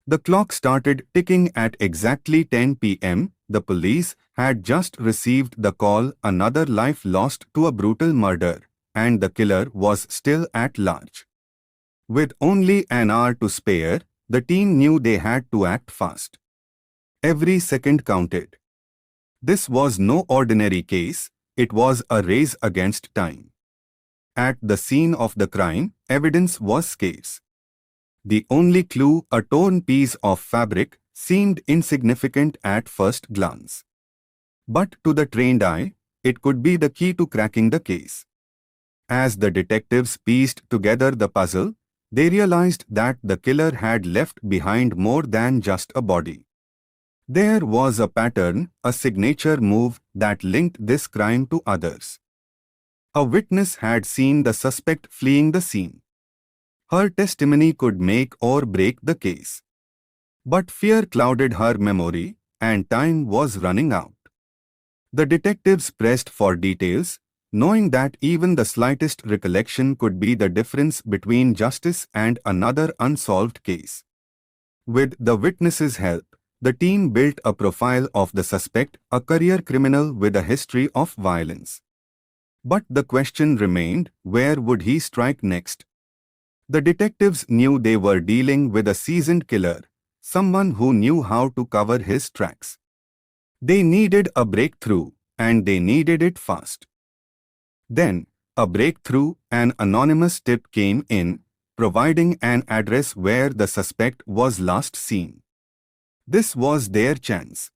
The clock started ticking at exactly 10 p.m. The police had just received the call, another life lost to a brutal murder, and the killer was still at large. With only an hour to spare, the team knew they had to act fast. Every second counted. This was no ordinary case, it was a race against time. At the scene of the crime, evidence was scarce. The only clue, a torn piece of fabric, seemed insignificant at first glance. But to the trained eye, it could be the key to cracking the case. As the detectives pieced together the puzzle, they realized that the killer had left behind more than just a body. There was a pattern, a signature move that linked this crime to others. A witness had seen the suspect fleeing the scene. Her testimony could make or break the case. But fear clouded her memory, and time was running out. The detectives pressed for details, knowing that even the slightest recollection could be the difference between justice and another unsolved case. With the witnesses' help, the team built a profile of the suspect, a career criminal with a history of violence. But the question remained, where would he strike next? The detectives knew they were dealing with a seasoned killer, someone who knew how to cover his tracks. They needed a breakthrough, and they needed it fast. Then, a breakthrough, an anonymous tip came in, providing an address where the suspect was last seen. This was their chance.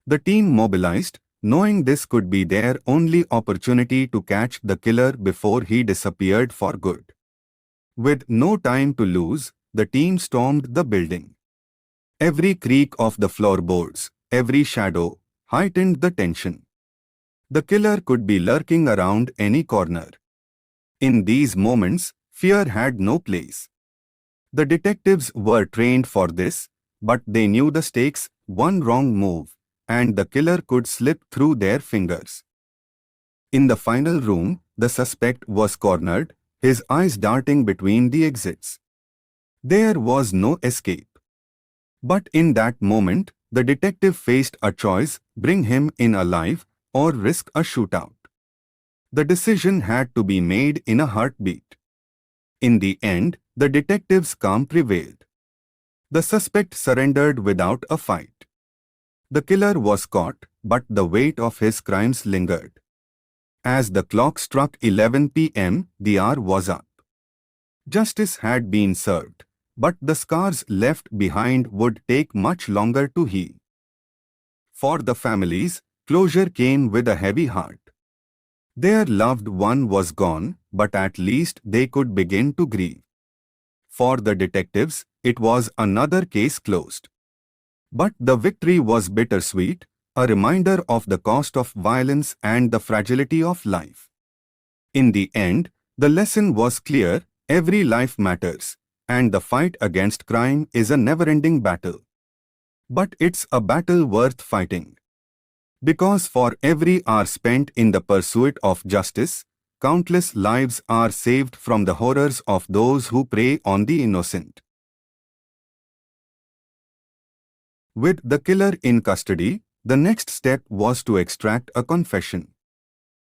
The team mobilized, knowing this could be their only opportunity to catch the killer before he disappeared for good. With no time to lose, the team stormed the building. Every creak of the floorboards, every shadow, heightened the tension. The killer could be lurking around any corner. In these moments, fear had no place. The detectives were trained for this, but they knew the stakes, one wrong move, and the killer could slip through their fingers. In the final room, the suspect was cornered, his eyes darting between the exits. There was no escape. But in that moment, the detective faced a choice, bring him in alive or risk a shootout. The decision had to be made in a heartbeat. In the end, the detective's calm prevailed. The suspect surrendered without a fight. The killer was caught, but the weight of his crimes lingered. As the clock struck 11 p.m., the hour was up. Justice had been served, but the scars left behind would take much longer to heal. For the families, closure came with a heavy heart. Their loved one was gone, but at least they could begin to grieve. For the detectives, it was another case closed. But the victory was bittersweet, a reminder of the cost of violence and the fragility of life. In the end, the lesson was clear, every life matters, and the fight against crime is a never-ending battle. But it's a battle worth fighting. Because for every hour spent in the pursuit of justice, countless lives are saved from the horrors of those who prey on the innocent. With the killer in custody, the next step was to extract a confession.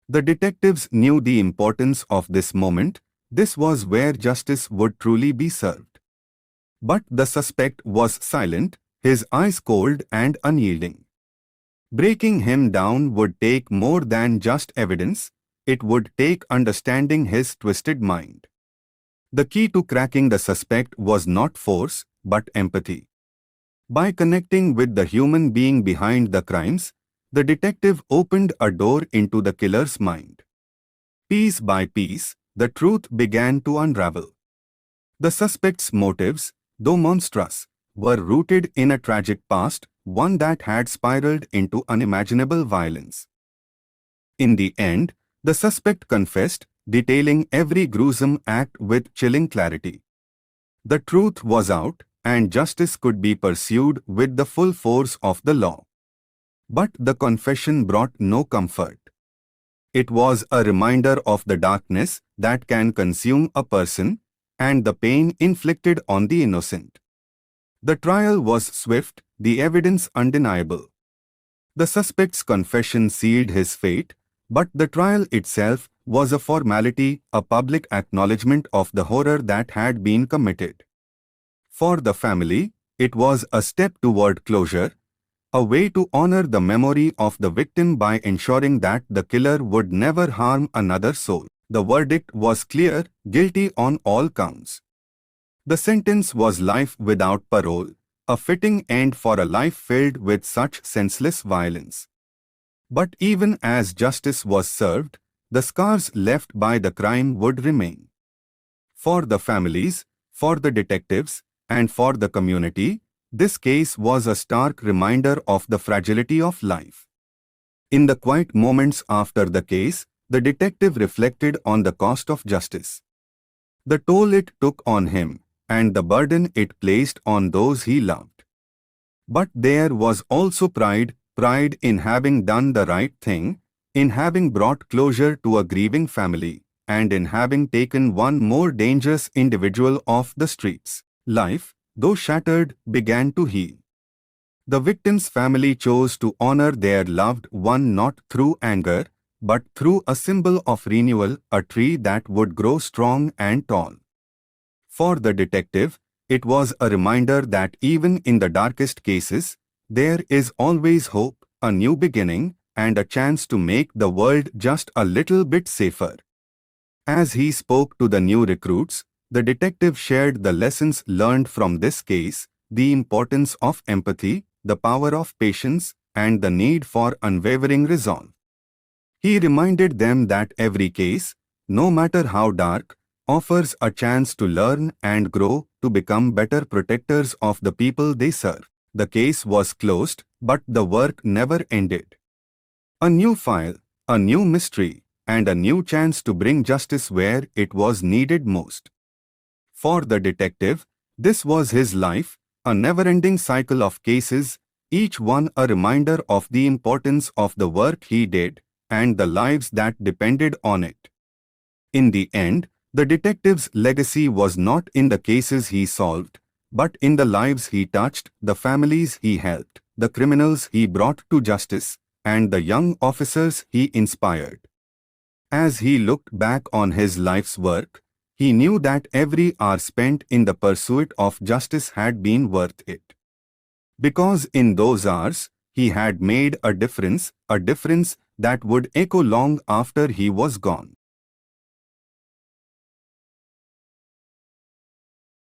The detectives knew the importance of this moment. This was where justice would truly be served. But the suspect was silent, his eyes cold and unyielding. Breaking him down would take more than just evidence, it would take understanding his twisted mind. The key to cracking the suspect was not force, but empathy. By connecting with the human being behind the crimes, the detective opened a door into the killer's mind. Piece by piece, the truth began to unravel. The suspect's motives, though monstrous, were rooted in a tragic past, one that had spiraled into unimaginable violence. In the end, the suspect confessed, detailing every gruesome act with chilling clarity. The truth was out, and justice could be pursued with the full force of the law. But the confession brought no comfort. It was a reminder of the darkness that can consume a person, and the pain inflicted on the innocent. The trial was swift, the evidence undeniable. The suspect's confession sealed his fate, but the trial itself was a formality, a public acknowledgement of the horror that had been committed. For the family, it was a step toward closure, a way to honor the memory of the victim by ensuring that the killer would never harm another soul. The verdict was clear, guilty on all counts. The sentence was life without parole, a fitting end for a life filled with such senseless violence. But even as justice was served, the scars left by the crime would remain. For the families, for the detectives, and for the community, this case was a stark reminder of the fragility of life. In the quiet moments after the case, the detective reflected on the cost of justice, the toll it took on him, and the burden it placed on those he loved. But there was also pride in having done the right thing, in having brought closure to a grieving family, and in having taken one more dangerous individual off the streets. Life, though shattered, began to heal. The victim's family chose to honor their loved one not through anger, but through a symbol of renewal, a tree that would grow strong and tall. For the detective, it was a reminder that even in the darkest cases, there is always hope, a new beginning, and a chance to make the world just a little bit safer. As he spoke to the new recruits, the detective shared the lessons learned from this case, the importance of empathy, the power of patience, and the need for unwavering resolve. He reminded them that every case, no matter how dark, offers a chance to learn and grow, to become better protectors of the people they serve. The case was closed, but the work never ended. A new file, a new mystery, and a new chance to bring justice where it was needed most. For the detective, this was his life, a never-ending cycle of cases, each one a reminder of the importance of the work he did and the lives that depended on it. In the end, the detective's legacy was not in the cases he solved, but in the lives he touched, the families he helped, the criminals he brought to justice, and the young officers he inspired. As he looked back on his life's work, he knew that every hour spent in the pursuit of justice had been worth it. Because in those hours, he had made a difference that would echo long after he was gone.